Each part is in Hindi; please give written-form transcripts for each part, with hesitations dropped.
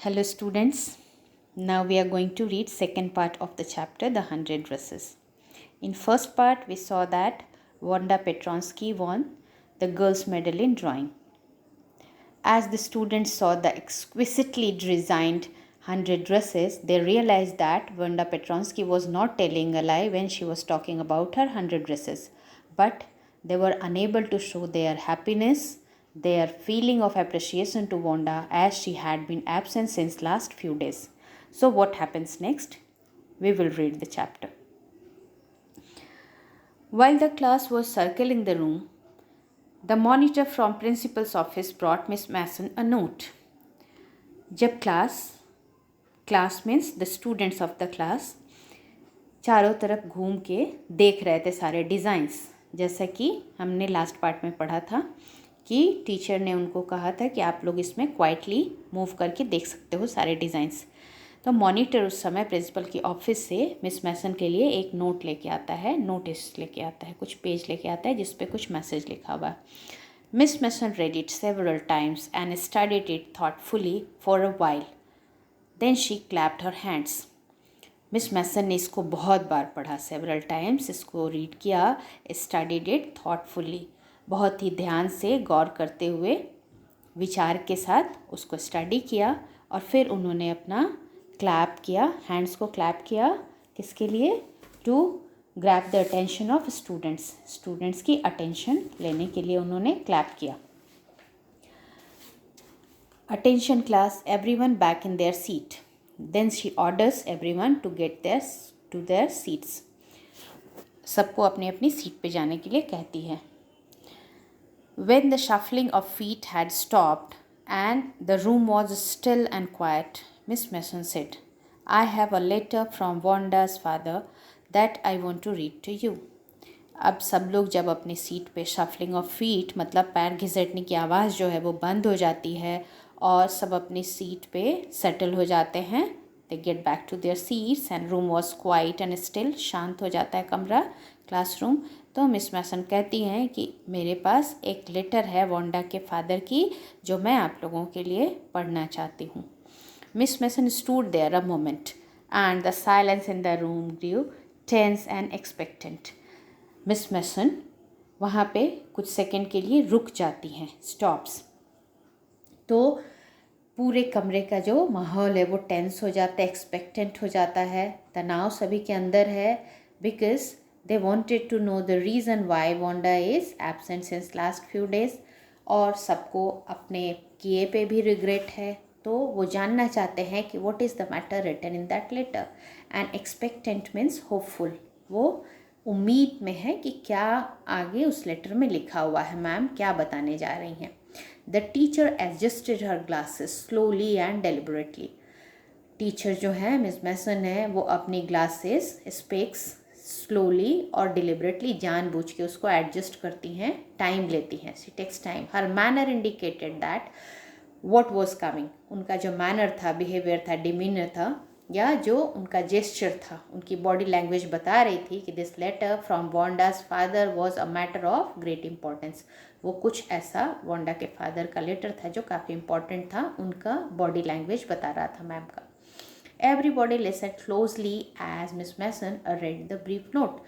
Hello students, now we are going to read second part of the chapter, The 100 Dresses. In first part we saw that Wanda Petronsky won the girls medal in drawing. As the students saw the exquisitely designed 100 dresses, they realized that Wanda Petronsky was not telling a lie when she was talking about her 100 dresses, but they were unable to show their happiness, their feeling of appreciation to Wanda as she had been absent since last few days. So what happens next? We will read the chapter. While the class was circling the room, the monitor from principal's office brought Miss Mason a note. जब class means the students of the class चारों तरफ घूम के देख रहे थे सारे डिज़ाइंस, जैसा कि हमने लास्ट पार्ट में पढ़ा था कि टीचर ने उनको कहा था कि आप लोग इसमें क्वाइटली मूव करके देख सकते हो सारे डिज़ाइंस। तो मॉनिटर उस समय प्रिंसिपल की ऑफिस से मिस मैसन के लिए एक नोट लेके आता है, नोटिस लेके आता है, कुछ पेज लेके आता है जिस पे कुछ मैसेज लिखा हुआ है। Miss Mason read it several times and studied it thoughtfully for a while. Then she clapped her hands. Miss Mason ने इसको बहुत बार पढ़ा, सेवरल टाइम्स इसको रीड किया, स्टडीड इट थॉटफुली, बहुत ही ध्यान से गौर करते हुए विचार के साथ उसको स्टडी किया, और फिर उन्होंने अपना क्लैप किया, हैंड्स को क्लैप किया, किसके लिए? To grab the attention of students की अटेंशन लेने के लिए उन्होंने क्लैप किया। Attention class, everyone back in their seat. Then she orders everyone to get to their seats. सबको अपनी अपनी सीट पे जाने के लिए कहती है। When the shuffling of feet had stopped and the room was still and quiet, Miss Mason said, "I have a letter from Wanda's father that I want to read to you." अब सब लोग जब अपनी सीट पे शफलिंग ऑफ फीट मतलब पैर घिसटने की आवाज़ जो है वो बंद हो जाती है और सब अपनी सीट पे सेटल हो जाते हैं, they get back to their seats and room was quiet and still, शांत हो जाता है कमरा, क्लासरूम। तो मिस मैसन कहती हैं कि मेरे पास एक लेटर है वांडा के फादर की जो मैं आप लोगों के लिए पढ़ना चाहती हूँ। Miss Mason stood there a moment and the silence in the room grew tense and expectant. Miss Mason वहाँ पे कुछ सेकंड के लिए रुक जाती हैं, स्टॉप्स। तो पूरे कमरे का जो माहौल है वो टेंस हो जाता है, एक्सपेक्टेंट हो जाता है, तनाव सभी के अंदर है, because they wanted to know the reason why Wanda is absent since last few days, और सबको अपने किए पे भी रिग्रेट है, तो वो जानना चाहते हैं कि what is the matter written in that letter. And expectant means hopeful, वो उम्मीद में है कि क्या आगे उस लेटर में लिखा हुआ है, मैम क्या बताने जा रही हैं। The teacher adjusted her glasses slowly and deliberately. Teacher जो है मिस मैसन है वो अपनी ग्लासेस स्पेक्स स्लोली और डिलिबरेटली जानबूझ के उसको एडजस्ट करती हैं, टाइम लेती हैं, she takes time. Her manner indicated that what was coming, उनका जो मैनर था, बिहेवियर था, डिमीनर था, या जो उनका जेस्चर था, उनकी बॉडी लैंग्वेज बता रही थी कि this letter from Wanda's father was a matter of great importance. वो कुछ ऐसा वांडा के फादर का लेटर था जो काफ़ी इंपॉर्टेंट था, उनका बॉडी लैंग्वेज बता रहा था मैम का। Everybody listen closely as Miss Mason read the brief note.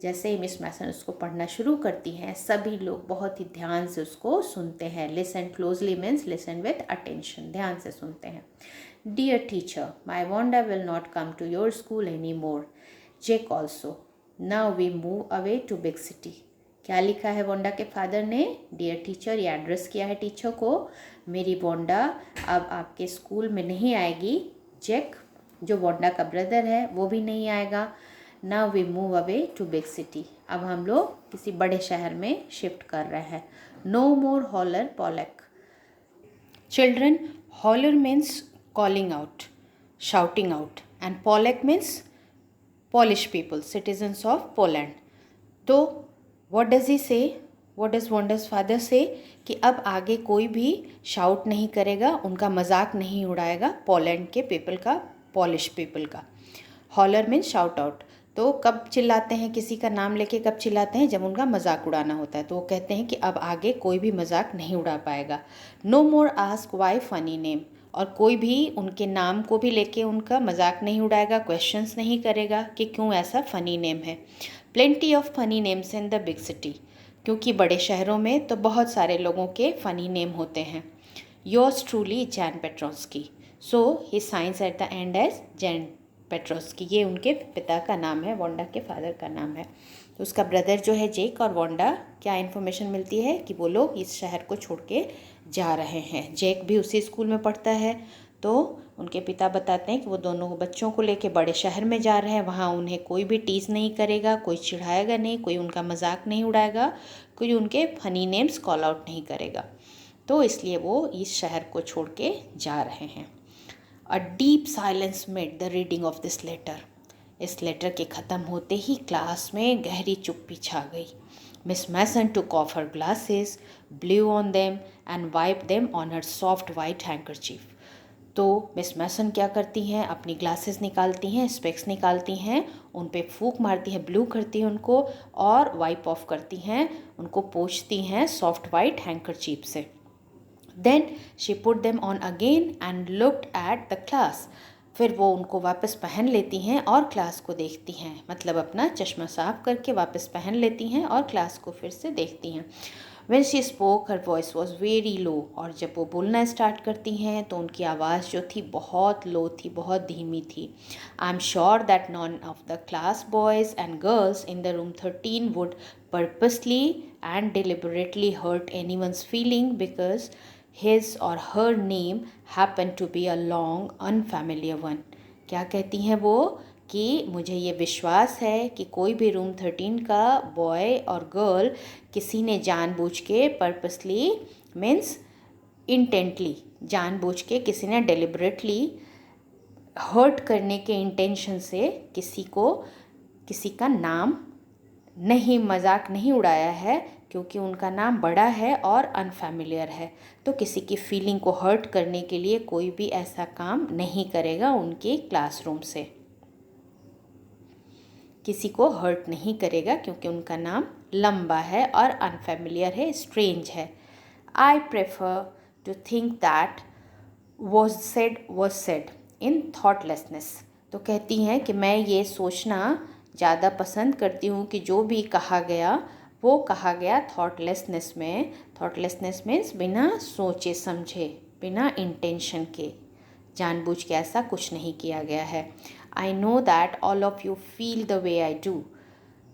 जैसे ही मिस मैसन उसको पढ़ना शुरू करती हैं, सभी लोग बहुत ही ध्यान से उसको सुनते हैं। Listen closely means listen with attention, ध्यान से सुनते हैं। Dear teacher, my Wanda will not come to your school anymore. Jake also. Now we move away to big city. क्या लिखा है वांडा के फादर ने? डियर टीचर, ये एड्रेस किया है टीचर को। मेरी वांडा अब आपके स्कूल में नहीं आएगी। जैक जो वांडा का ब्रदर है वो भी नहीं आएगा। Now we move away to big city. अब हम लोग किसी बड़े शहर में शिफ्ट कर रहे हैं। No more Haller Pollock. Children, Haller means calling out, shouting out, and Polak means Polish people, citizens of Poland. तो what does he say? What does Wanda's father say? कि अब आगे कोई भी शाउट नहीं करेगा, उनका मजाक नहीं उड़ाएगा पोलैंड के पीपल का, पॉलिश पीपल का। हॉलर मीन्स शाउट आउट। तो कब चिल्लाते हैं, किसी का नाम लेके कब चिल्लाते हैं? जब उनका मजाक उड़ाना होता है। तो वो कहते हैं कि अब आगे कोई भी मजाक नहीं उड़ा पाएगा। No more ask why funny name, और कोई भी उनके नाम को भी लेके उनका मजाक नहीं उड़ाएगा, क्वेश्चंस नहीं करेगा कि क्यों ऐसा फ़नी नेम है। Plenty of funny names in the big city, क्योंकि बड़े शहरों में तो बहुत सारे लोगों के फ़नी नेम होते हैं। Yours truly Jan Petroski, so he signs at the end as Jan Petroski. ये उनके पिता का नाम है, वोंडा के फादर का नाम है। तो उसका ब्रदर जो है जेक और वोंडा, क्या इन्फॉर्मेशन मिलती है कि वो लोग इस शहर को छोड़ के जा रहे हैं। जेक भी उसी स्कूल में पढ़ता है, तो उनके पिता बताते हैं कि वो दोनों बच्चों को लेके बड़े शहर में जा रहे हैं। वहाँ उन्हें कोई भी टीज़ नहीं करेगा, कोई चिढ़ाएगा नहीं, कोई उनका मजाक नहीं उड़ाएगा, कोई उनके फनी नेम्स कॉल आउट नहीं करेगा। तो इसलिए वो इस शहर को छोड़ के जा रहे हैं। A deep silence made the reading of this letter. इस लेटर के ख़त्म होते ही क्लास में गहरी चुप्पी छा गई। Miss Mason took off her glasses, blew on them and wipe them on her soft white handkerchief. तो मिस मैसन क्या करती हैं, अपनी ग्लासेस निकालती हैं, स्पेक्स निकालती हैं, उन पे फूंक मारती हैं, ब्लू करती हैं उनको और वाइप ऑफ करती हैं, उनको पोंछती हैं सॉफ्ट वाइट हैंकरचीफ से। Then she put them on again and looked at the class. फिर वो उनको वापस पहन लेती हैं और क्लास को देखती हैं, मतलब अपना चश्मा साफ करके वापस पहन लेती हैं और क्लास को फिर से देखती हैं। When she spoke, her voice was very low, और जब वो बोलना स्टार्ट करती हैं तो उनकी आवाज़ जो थी बहुत लो थी, बहुत धीमी थी। I am sure that none of the class boys and girls in the room 13 would purposely and deliberately hurt anyone's feeling because his or her name happened to be a long unfamiliar one। क्या कहती हैं वो कि मुझे ये विश्वास है कि कोई भी रूम 13 का बॉय और गर्ल किसी ने जानबूझ के पर्पसली मीन्स इंटेंटली, जानबूझ के किसी ने डेलिबरेटली हर्ट करने के इंटेंशन से किसी का नाम नहीं, मजाक नहीं उड़ाया है, क्योंकि उनका नाम बड़ा है और अनफैमिलियर है। तो किसी की फीलिंग को हर्ट करने के लिए कोई भी ऐसा काम नहीं करेगा उनके क्लासरूम से, किसी को हर्ट नहीं करेगा क्योंकि उनका नाम लंबा है और अनफैमिलियर है, स्ट्रेंज है। I prefer to think that was said in thoughtlessness। तो कहती हैं कि मैं ये सोचना ज़्यादा पसंद करती हूँ कि जो भी कहा गया वो कहा गया थॉटलेसनेस में। थॉटलेसनेस मीन्स बिना सोचे समझे, बिना इंटेंशन के, जानबूझ के ऐसा कुछ नहीं किया गया है। I know that all of you feel the way I do,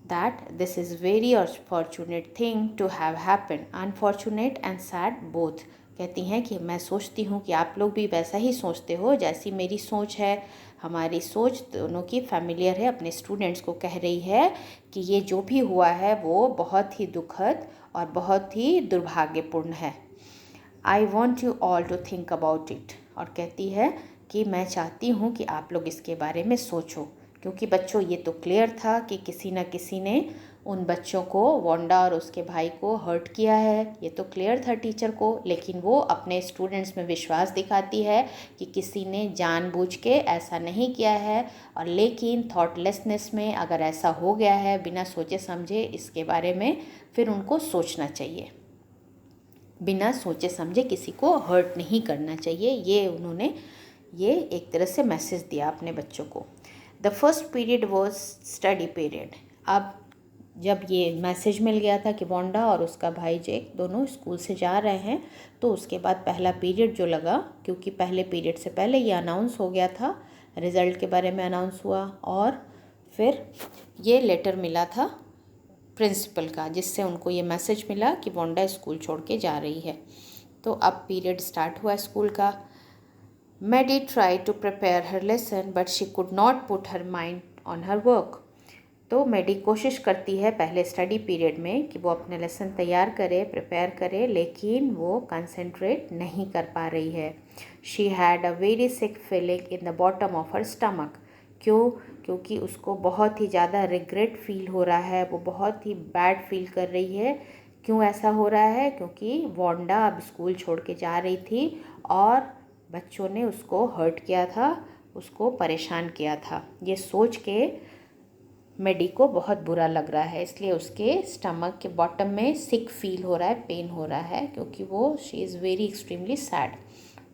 that this is very fortunate thing to have happened, unfortunate and sad both। कहती हैं कि मैं सोचती हूँ कि आप लोग भी वैसा ही सोचते हो जैसी मेरी सोच है। हमारी सोच दोनों की फैमिलियर है। अपने स्टूडेंट्स को कह रही है कि ये जो भी हुआ है वो बहुत ही दुखद और बहुत ही दुर्भाग्यपूर्ण है। I want you all to think about it. और कहती है कि मैं चाहती हूँ कि आप लोग इसके बारे में सोचो, क्योंकि बच्चों ये तो क्लियर था कि किसी न किसी ने उन बच्चों को, वोंडा और उसके भाई को हर्ट किया है। ये तो क्लियर था टीचर को, लेकिन वो अपने स्टूडेंट्स में विश्वास दिखाती है कि किसी ने जानबूझ के ऐसा नहीं किया है। और लेकिन थॉटलेसनेस में अगर ऐसा हो गया है बिना सोचे समझे इसके बारे में, फिर उनको सोचना चाहिए। बिना सोचे समझे किसी को हर्ट नहीं करना चाहिए। ये उन्होंने एक तरह से मैसेज दिया अपने बच्चों को। The first period was study period. अब जब ये मैसेज मिल गया था कि वोंडा और उसका भाई जेक दोनों स्कूल से जा रहे हैं, तो उसके बाद पहला पीरियड जो लगा, क्योंकि पहले पीरियड से पहले ये अनाउंस हो गया था, रिज़ल्ट के बारे में अनाउंस हुआ और फिर ये लेटर मिला था प्रिंसिपल का, जिससे उनको ये मैसेज मिला कि वोंडा स्कूल छोड़ के जा रही है। तो अब पीरियड स्टार्ट हुआ स्कूल का। Maddie tried to prepare her lesson, but she could not put her mind on her work। तो मैडी कोशिश करती है पहले स्टडी पीरियड में कि वो अपने लेसन तैयार करे, प्रिपेयर करे, लेकिन वो कंसंट्रेट नहीं कर पा रही है। She had a very sick feeling in the bottom of her stomach. क्योंकि उसको बहुत ही ज़्यादा रिग्रेट फील हो रहा है, वो बहुत ही बैड फील कर रही है। क्यों ऐसा हो रहा है? क्योंकि वोंडा अब स्कूल छोड़ के जा रही थी और बच्चों ने उसको हर्ट किया था, उसको परेशान किया था। ये सोच के मैडी को बहुत बुरा लग रहा है, इसलिए उसके स्टमक के बॉटम में सिक फील हो रहा है, पेन हो रहा है, क्योंकि वो she is very extremely sad.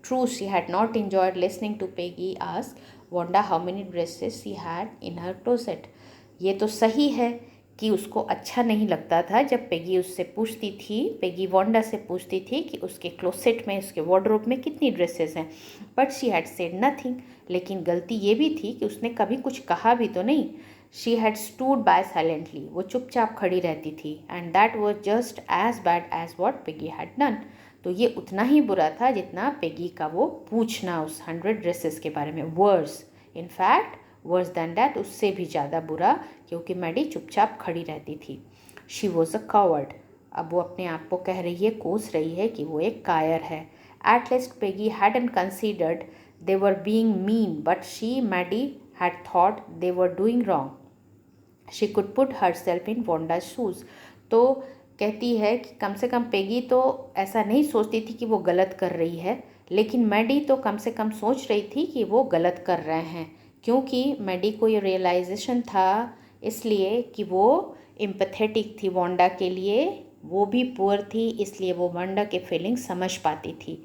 True, she had not enjoyed listening to Peggy ask Wanda how many dresses she had in her closet. ये तो सही है कि उसको अच्छा नहीं लगता था जब पेगी उससे पूछती थी, पेगी वांडा से पूछती थी कि उसके क्लोसेट में, उसके वार्डरोब में कितनी ड्रेसेस हैं. But she had said nothing. लेकिन गलती ये भी थी कि उसने कभी कुछ कहा भी तो नहीं. She had stood by silently. वो चुपचाप खड़ी रहती थी. And that was just as bad as what Peggy had done. तो ये उतना ही बुरा था जितना पेगी का वो पूछना उस 100 ड्रेसेस के बारे में. Worse, in fact worse than that, उससे भी ज़्यादा बुरा, क्योंकि मैडी चुपचाप खड़ी रहती थी. She was a covered. अब वो अपने आप को कह रही है, कोस रही है कि वो एक कायर है. At least Peggy hadn't considered they were being mean, but she, Maddie, had thought they were doing wrong. She could put herself in Wanda's shoes. तो कहती है कि कम से कम पेगी तो ऐसा नहीं सोचती थी कि वो गलत कर रही है, लेकिन मैडी तो कम से कम सोच रही थी कि वो गलत कर रहे हैं, क्योंकि मैडी को ये रियलाइजेशन था, इसलिए कि वो एम्पैथेटिक थी वांडा के लिए. वो भी पुअर थी, इसलिए वो वांडा के फीलिंग्स समझ पाती थी.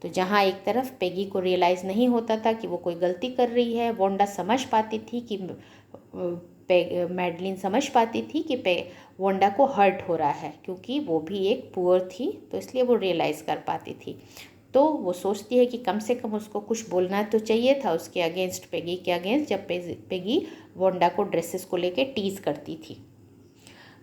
तो जहाँ एक तरफ पेगी को रियलाइज़ नहीं होता था कि वो कोई गलती कर रही है, वांडा समझ पाती थी कि मैडलिन समझ पाती थी कि वांडा को हर्ट हो रहा है, क्योंकि वो भी एक पुअर थी, तो इसलिए वो रियलाइज़ कर पाती थी. तो वो सोचती है कि कम से कम उसको कुछ बोलना तो चाहिए था उसके अगेंस्ट, पेगी के अगेंस्ट, जब पेगी वांडा को ड्रेसेस को लेके टीज़ करती थी.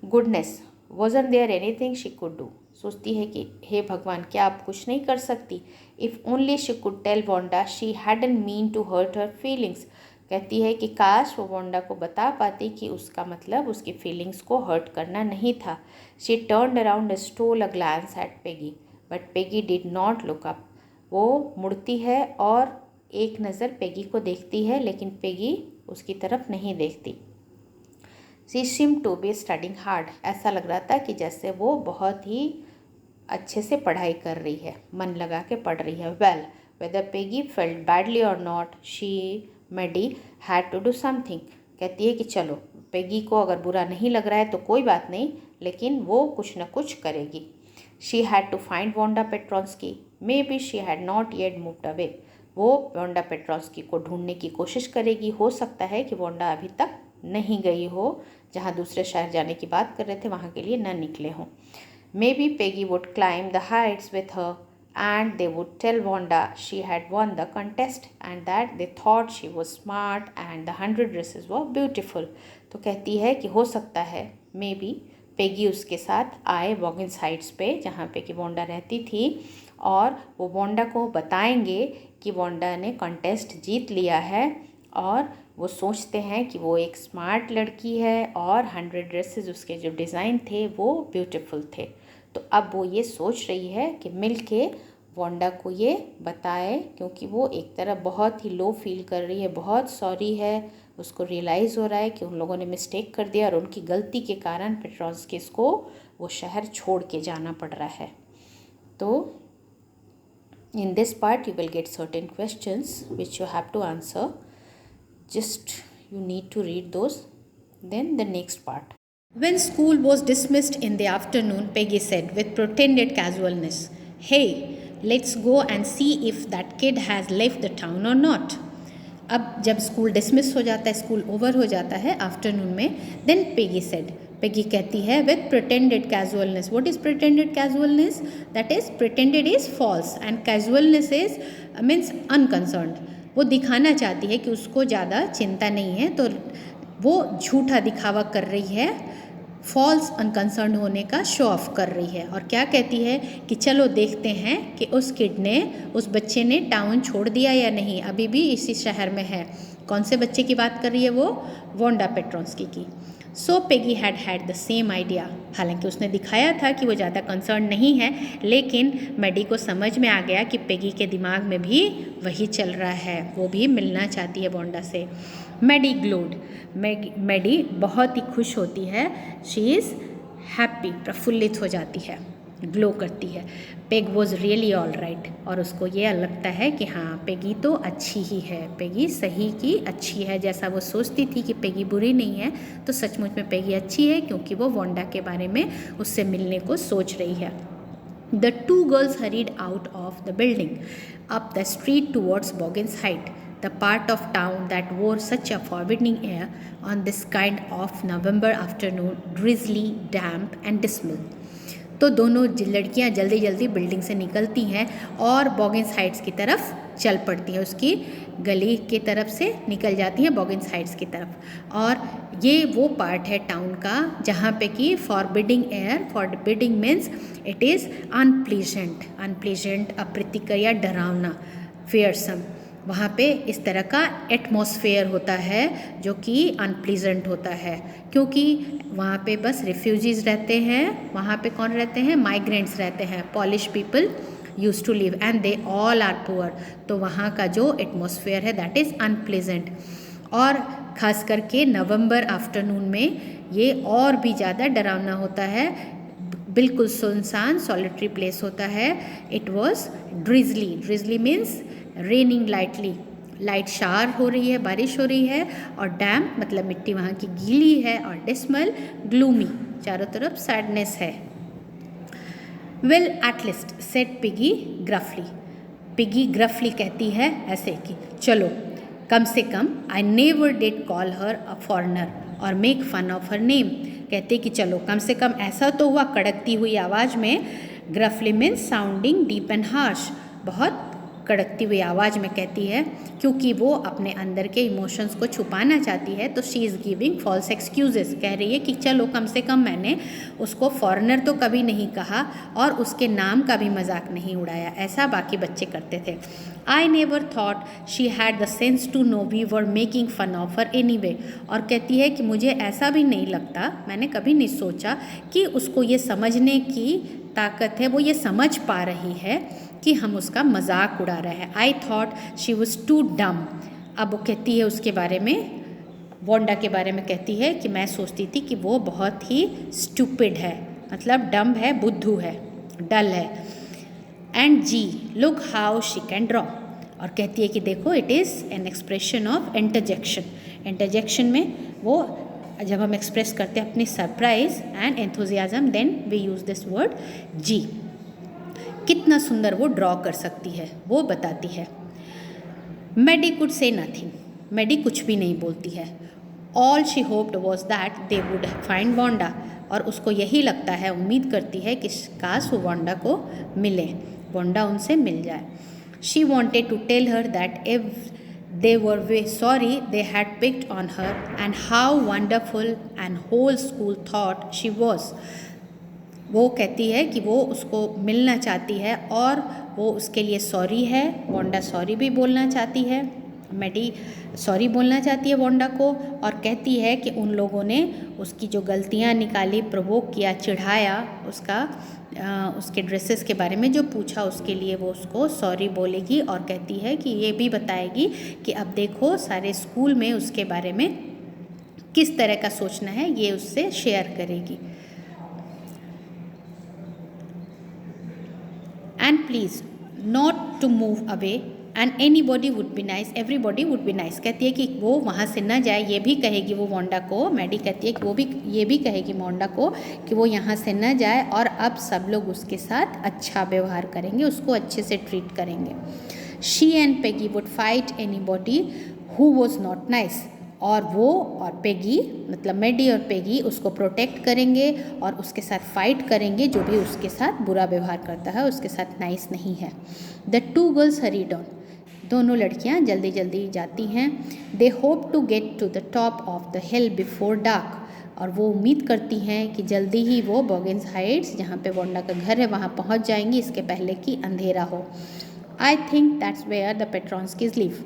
Goodness, wasn't there anything she could do. सोचती है कि हे भगवान, क्या आप कुछ नहीं कर सकती. If only she could tell Wanda she hadn't meant to hurt her feelings. कहती है कि काश वो वांडा को बता पाती कि उसका मतलब उसकी फीलिंग्स को हर्ट करना नहीं था. She turned around, stole a glance at Peggy, but Peggy did not look up. वो मुड़ती है और एक नज़र पेगी को देखती है, लेकिन पेगी उसकी तरफ नहीं देखती. She seemed to be studying hard. ऐसा लग रहा था कि जैसे वो बहुत ही अच्छे से पढ़ाई कर रही है, मन लगा के पढ़ रही है. Well, whether Peggy felt badly or not, she, Maddie, had to do something. कहती है कि चलो, पेगी को अगर बुरा नहीं लग रहा है तो कोई बात नहीं, लेकिन वो कुछ न कुछ करेगी. She had to find Wanda Petronski. Maybe she had not yet moved away. वो वांडा पेट्रोंस्की को ढूंढने की कोशिश करेगी. हो सकता है कि वांडा अभी तक नहीं गई हो, जहाँ दूसरे शहर जाने की बात कर रहे थे वहाँ के लिए न निकले हों. May be Peggy would climb the Heights with her and they would tell Wanda she had won the contest and that they thought she was smart and the 100 dresses were beautiful. तो कहती है कि हो सकता है मे बी पेगी उसके साथ आए वॉगिन्स हाइट्स पे, जहाँ पे कि वांडा रहती थी, और वो वांडा को बताएंगे कि वांडा ने कॉन्टेस्ट जीत लिया है, और वो सोचते हैं कि वो एक स्मार्ट लड़की है और 100 ड्रेसेस उसके जो डिज़ाइन थे वो ब्यूटीफुल थे. तो अब वो ये सोच रही है कि मिल के वांडा को ये बताए, क्योंकि वो एक तरह बहुत ही लो फील कर रही है, बहुत सॉरी है, उसको रियलाइज़ हो रहा है कि उन लोगों ने मिस्टेक कर दिया और उनकी गलती के कारण पेट्रोंस्किस को वो शहर छोड़ के जाना पड़ रहा है. तो in this part you will get certain questions which you have to answer. Just you need to read those. Then the next part. When school was dismissed in the afternoon, Peggy said with pretended casualness, "Hey, let's go and see if that kid has left the town or not." अब जब स्कूल डिसमिस हो जाता है, स्कूल ओवर हो जाता है आफ्टरनून में, देन पेगी सेड, पेगी कहती है with pretended casualness. What is pretended casualness? That is pretended is false and casualness is means unconcerned. वो दिखाना चाहती है कि उसको ज़्यादा चिंता नहीं है, तो वो झूठा दिखावा कर रही है, फॉल्स अनकंसर्न होने का शो ऑफ कर रही है. और क्या कहती है कि चलो देखते हैं कि उस किड ने, उस बच्चे ने टाउन छोड़ दिया या नहीं, अभी भी इसी शहर में है. कौन से बच्चे की बात कर रही है वो? वांडा पेट्रोंस्की की. So Peggy had had the same idea. हालांकि उसने दिखाया था कि वो ज़्यादा कंसर्न नहीं है, लेकिन मैडी को समझ में आ गया कि पेगी के दिमाग में भी वही चल रहा है, वो भी मिलना चाहती है वांडा से. Maddie glowed. मैडी बहुत ही खुश होती है. शी इज़ हैप्पी, प्रफुल्लित हो जाती है, ग्लो करती है. Peg was really all right. और उसको ये लगता है कि हाँ, पेगी तो अच्छी ही है, पेगी सही की अच्छी है. जैसा वो सोचती थी कि पेगी बुरी नहीं है, तो सचमुच में पेगी अच्छी है, क्योंकि वो वांडा के बारे में उससे मिलने को सोच रही है. The two girls hurried out of the building, up the street towards Boggins Height, the part of town that wore such a forbidding air on this kind of November afternoon, drizzly, damp and dismal. तो दोनों लड़कियां जल्दी जल्दी बिल्डिंग से निकलती हैं और बॉगिन्स हाइट्स की तरफ चल पड़ती हैं, उसकी गली की तरफ से निकल जाती हैं बॉगिन्स हाइट्स की तरफ। और ये वो पार्ट है टाउन का जहाँ पे कि forbidding air, forbidding means it is unpleasant, unpleasant अप्रीतिकर या डरावना, फेयरसम, वहाँ पे इस तरह का एटमॉस्फेयर होता है जो कि अनप्लीजेंट होता है, क्योंकि वहाँ पे बस रिफ्यूजीज़ रहते हैं। वहाँ पे कौन रहते हैं? माइग्रेंट्स रहते हैं। Polish people used to live and they all are poor. तो वहाँ का जो एटमॉस्फेयर है दैट इज़ अनप्लीजेंट। और ख़ास करके नवंबर आफ्टरनून में ये और भी ज़्यादा डरावना होता है, बिल्कुल सुनसान सॉलिटरी प्लेस होता है। It was drizzly, drizzly means raining lightly, light shower हो रही है, बारिश हो रही है, और डैम्प मतलब मिट्टी वहाँ की गीली है, और डिस्मल ग्लूमी, चारों तरफ सैडनेस है। Well at least said Peggy gruffly, Peggy gruffly कहती है ऐसे कि चलो कम से कम, I never did call her a foreigner or make fun of her name, कहते कि चलो कम से कम ऐसा तो हुआ, कड़कती हुई आवाज़ में, gruffly means sounding deep and harsh, बहुत कड़कती हुई आवाज़ में कहती है, क्योंकि वो अपने अंदर के इमोशंस को छुपाना चाहती है। तो she is giving false excuses, कह रही है कि चलो कम से कम मैंने उसको फॉरेनर तो कभी नहीं कहा और उसके नाम का भी मजाक नहीं उड़ाया, ऐसा बाकी बच्चे करते थे। I never thought she had the sense to know we were making fun of her anyway, और कहती है कि मुझे ऐसा भी नहीं लगता, मैंने कभी नहीं सोचा कि उसको ये समझने की ताकत है, वो ये समझ पा रही है कि हम उसका मजाक उड़ा रहे हैं। I thought she was too dumb. अब वो कहती है उसके बारे में, वोंडा के बारे में कहती है कि मैं सोचती थी कि वो बहुत ही स्टूपिड है, मतलब डम है, बुद्धू है, डल है। And gee look how she can draw, और कहती है कि देखो it is an expression of interjection. Interjection में वो जब हम एक्सप्रेस करते हैं अपनी surprise and enthusiasm, then we use this word gee. कितना सुंदर वो ड्रॉ कर सकती है वो बताती है। Maddie could say nothing, Maddie कुछ भी नहीं बोलती है। All she hoped was that they would find Wanda, और उसको यही लगता है, उम्मीद करती है कि काश वो वोंडा को मिले, वोंडा उनसे मिल जाए। She wanted to tell her that if they were very sorry they had picked on her and how wonderful and whole school thought she was। वो कहती है कि वो उसको मिलना चाहती है और वो उसके लिए सॉरी है। वोंडा सॉरी भी बोलना चाहती है, मैडी सॉरी बोलना चाहती है वोंडा को, और कहती है कि उन लोगों ने उसकी जो गलतियाँ निकाली, प्रवोक किया, चिढ़ाया, उसके ड्रेसेस के बारे में जो पूछा, उसके लिए वो उसको सॉरी बोलेगी, और कहती है कि ये भी बताएगी कि अब देखो सारे स्कूल में उसके बारे में किस तरह का सोचना है, ये उससे शेयर करेगी। And please not to move away and anybody would be nice, everybody would be nice, कहती है कि वो वहाँ से न जाए, ये भी कहेगी वो वोंडा को। मैडी कहती है कि वो भी ये भी कहेगी वोंडा को कि वो यहाँ से न जाए, और अब सब लोग उसके साथ अच्छा व्यवहार करेंगे, उसको अच्छे से ट्रीट करेंगे। She and Peggy would fight any body who was not nice, और वो और पेगी मतलब मैडी और पेगी उसको प्रोटेक्ट करेंगे और उसके साथ फाइट करेंगे जो भी उसके साथ बुरा व्यवहार करता है, उसके साथ नाइस नहीं है। The two girls hurried on, दोनों लड़कियां जल्दी जल्दी जाती हैं। They hope to get to the top of the hill before dark, और वो उम्मीद करती हैं कि जल्दी ही वो बॉगिन्स हाइट्स जहाँ पे वोंडा का घर है वहाँ पहुँच जाएंगी, इसके पहले कि अंधेरा हो। I think that's where the Petronskis live,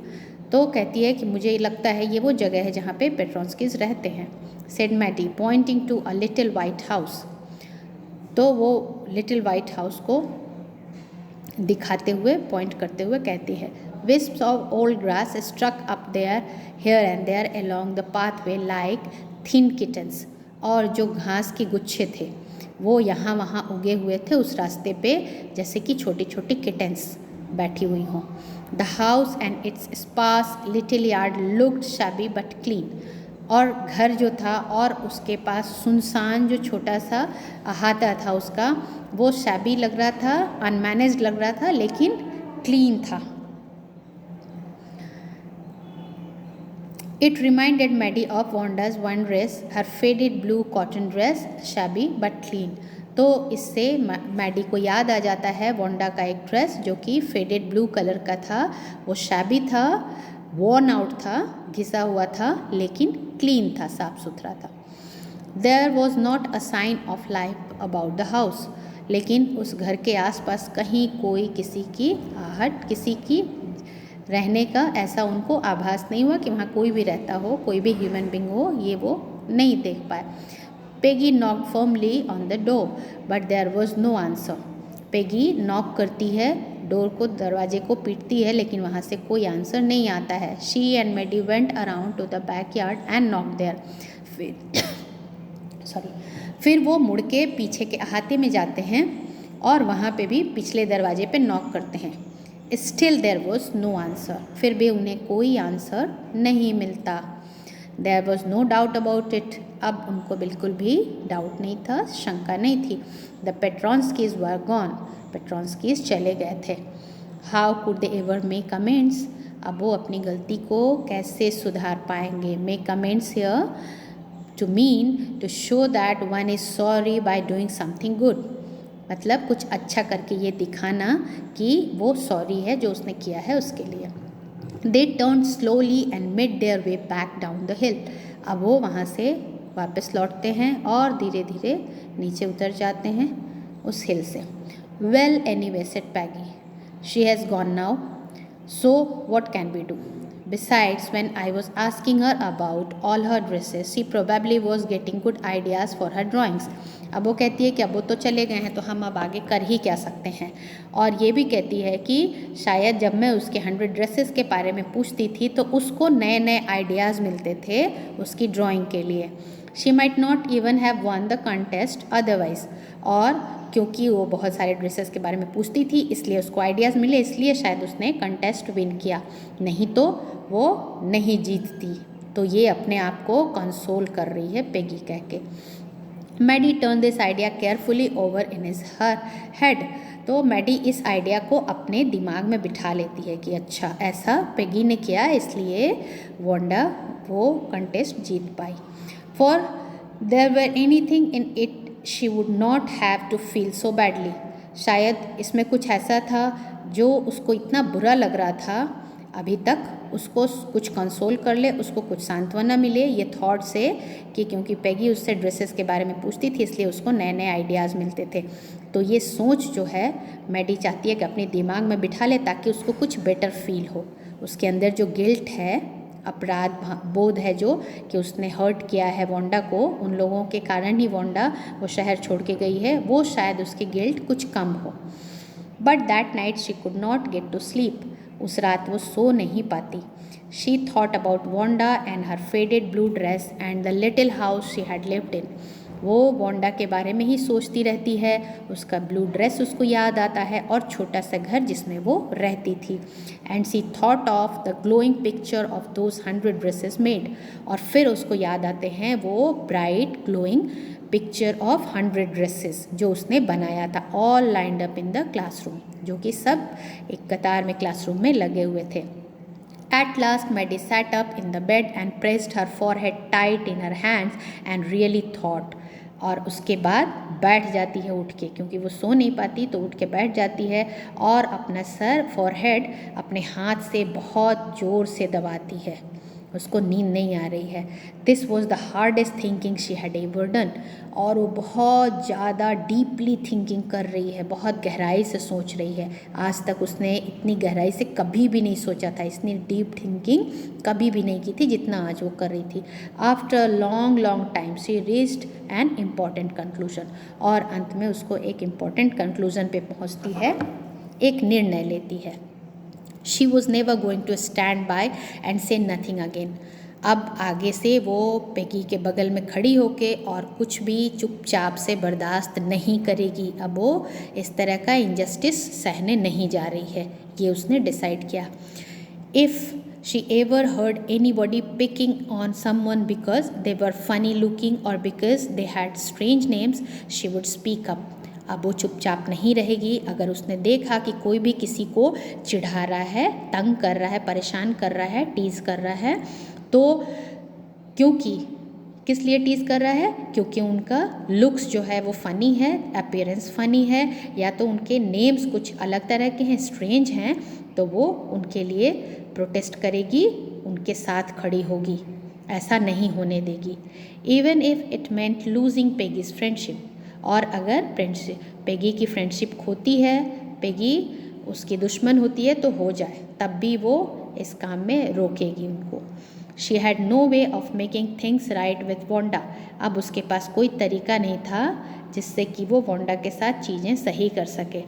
तो कहती है कि मुझे लगता है ये वो जगह है जहाँ पे पेट्रॉन्स्कीज रहते हैं। Said Maddie pointing to a little white house, तो वो लिटिल वाइट हाउस को दिखाते हुए, पॉइंट करते हुए कहती है, wisps of old grass struck up there here and there along the pathway like thin kittens, और जो घास के गुच्छे थे वो यहाँ वहाँ उगे हुए थे उस रास्ते पे, जैसे कि छोटी छोटी किटेंस बैठी हुई हों। The house and its sparse little yard looked shabby but clean, और घर जो था और उसके पास सुनसान जो छोटा सा अहाता था उसका, वो शैबी लग रहा था, अनमैनेज्ड लग रहा था, लेकिन क्लीन था। It reminded Maddie of Wanda's one dress, her faded blue cotton dress, shabby but clean. तो इससे मैडी को याद आ जाता है वांडा का एक ड्रेस जो कि फेडेड ब्लू कलर का था, वो शैबी था, वॉर्न आउट था, घिसा हुआ था, लेकिन क्लीन था, साफ सुथरा था। There was not a sign of life about the house. लेकिन उस घर के आसपास कहीं कोई किसी की आहट, किसी की रहने का ऐसा उनको आभास नहीं हुआ कि वहाँ कोई भी रहता हो, कोई भी ह्यूमन बींग हो, ये वो नहीं देख पाए। Peggy knock firmly on the door but there was no answer. Peggy knock करती है, डोर को, दरवाजे को पीटती है, लेकिन वहाँ से कोई आंसर नहीं आता है। She and Maddie went around to the backyard and knock there. फिर वो मुड़ के पीछे के अहाते में जाते हैं और वहाँ पे भी पिछले दरवाजे पे नॉक करते हैं। Still there was no answer. फिर भी उन्हें कोई आंसर नहीं मिलता। There was no doubt about it. अब उनको बिल्कुल भी डाउट नहीं था, शंका नहीं थी। The पेट्रॉन्स्कीज were gone. पेट्रॉन्स्कीज चले गए थे। How could they ever make amends. अब वो अपनी गलती को कैसे सुधार पाएंगे। Make amends here to mean to show that one is sorry by doing something good. मतलब कुछ अच्छा करके ये दिखाना कि वो सॉरी है जो उसने किया है उसके लिए। They turn slowly and made their way back down the हिल। अब वो वहाँ से वापस लौटते हैं और धीरे धीरे नीचे उतर जाते हैं उस हिल से। Well anyway said Peggy, she has gone now, so what can we do. Besides, when I was asking her about all her dresses, she probably was getting good ideas for her drawings. अब वो कहती है कि अब वो तो चले गए हैं तो हम अब आगे कर ही क्या सकते हैं। और ये भी कहती है कि शायद जब मैं उसके 100 ड्रेसेस के बारे में पूछती थी तो उसको नए नए आइडियाज़ मिलते थे उसकी ड्राइंग के लिए। She might not even have one the contest otherwise. और क्योंकि वो बहुत सारे ड्रेसेस के बारे में पूछती थी इसलिए उसको आइडियाज़ मिले, इसलिए शायद उसने कंटेस्ट विन किया, नहीं तो वो नहीं जीतती। तो ये अपने आप को कंसोल कर रही है पेगी कह के। Maddie turn this idea carefully over in his her head. तो मैडी इस आइडिया को अपने दिमाग में बिठा लेती है कि अच्छा ऐसा पेगी ने किया इसलिए वांडा वो कंटेस्ट जीत पाई। For there were anything in it she would not have to feel so badly. शायद इसमें कुछ ऐसा था जो उसको इतना बुरा लग रहा था अभी तक, उसको कुछ कंसोल कर ले, उसको कुछ सांत्वना मिले ये थॉट से कि क्योंकि पेगी उससे ड्रेसेस के बारे में पूछती थी इसलिए उसको नए नए आइडियाज़ मिलते थे। तो ये सोच जो है मैडी चाहती है कि अपने दिमाग में बिठा ले ताकि उसको कुछ बेटर फील हो। उसके अंदर जो गिल्ट है, अपराध बोध है जो कि उसने हर्ट किया है वांडा को, उन लोगों के कारण ही वांडा वो शहर छोड़ के गई है, वो शायद उसके गिल्ट कुछ कम हो। But that night she could not get to sleep. उस रात वो सो नहीं पाती। She thought about Wanda and her faded blue dress and the little house she had lived in. वो वांडा के बारे में ही सोचती रहती है, उसका ब्लू ड्रेस उसको याद आता है और छोटा सा घर जिसमें वो रहती थी। And she thought of the glowing picture of those 100 dresses made. और फिर उसको याद आते हैं वो bright glowing picture of 100 dresses जो उसने बनाया था, all lined up in the classroom, जो कि सब एक कतार में क्लासरूम में लगे हुए थे। At last, Maddie sat up in the bed and pressed her forehead tight in her hands and really thought. और उसके बाद बैठ जाती है उठ के, क्योंकि वो सो नहीं पाती तो उठ के बैठ जाती है और अपना सर, फॉरहेड अपने हाथ से बहुत ज़ोर से दबाती है। उसको नींद नहीं आ रही है। This was the hardest thinking she had ever done. और वो बहुत ज़्यादा डीपली थिंकिंग कर रही है, बहुत गहराई से सोच रही है। आज तक उसने इतनी गहराई से कभी भी नहीं सोचा था, इतनी डीप थिंकिंग कभी भी नहीं की थी जितना आज वो कर रही थी। After long long time she reached an important conclusion. और अंत में उसको एक इम्पॉर्टेंट कंक्लूजन पे पहुँचती है, एक निर्णय लेती है। She was never going to stand by and say nothing again. अब आगे से वो पेगी के बगल में खड़ी होके और कुछ भी चुपचाप से बर्दाश्त नहीं करेगी। अब वो इस तरह का इंजस्टिस सहने नहीं जा रही है, ये उसने डिसाइड किया। If she ever heard anybody picking on someone because they were funny looking or because they had strange names, she would speak up. अब वो चुपचाप नहीं रहेगी। अगर उसने देखा कि कोई भी किसी को चिढ़ा रहा है, तंग कर रहा है, परेशान कर रहा है, टीज़ कर रहा है, तो क्योंकि किस लिए टीज़ कर रहा है? क्योंकि उनका लुक्स जो है वो फ़नी है, अपीयरेंस फ़नी है, या तो उनके नेम्स कुछ अलग तरह के हैं, स्ट्रेंज हैं, तो वो उनके लिए प्रोटेस्ट करेगी, उनके साथ खड़ी होगी, ऐसा नहीं होने देगी। Even if it meant losing Peggy's friendship, और अगर पेगी की फ्रेंडशिप खोती है, पेगी उसकी दुश्मन होती है तो हो जाए, तब भी वो इस काम में रोकेगी उनको। She had no way of making things right with Wanda, अब उसके पास कोई तरीका नहीं था जिससे कि वो वोंडा के साथ चीज़ें सही कर सके।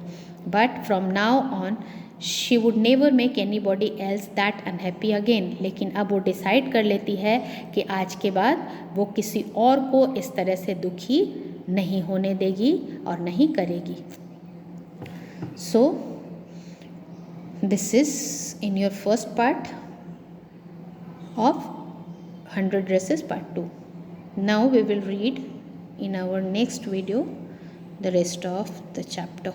But from now on she would never make any body else that unhappy again, लेकिन अब वो डिसाइड कर लेती है कि आज के बाद वो किसी और को इस तरह से दुखी नहीं होने देगी और नहीं करेगी। So this is in your first part of 100 dresses part 2. Now we will read in our next video the rest of the chapter.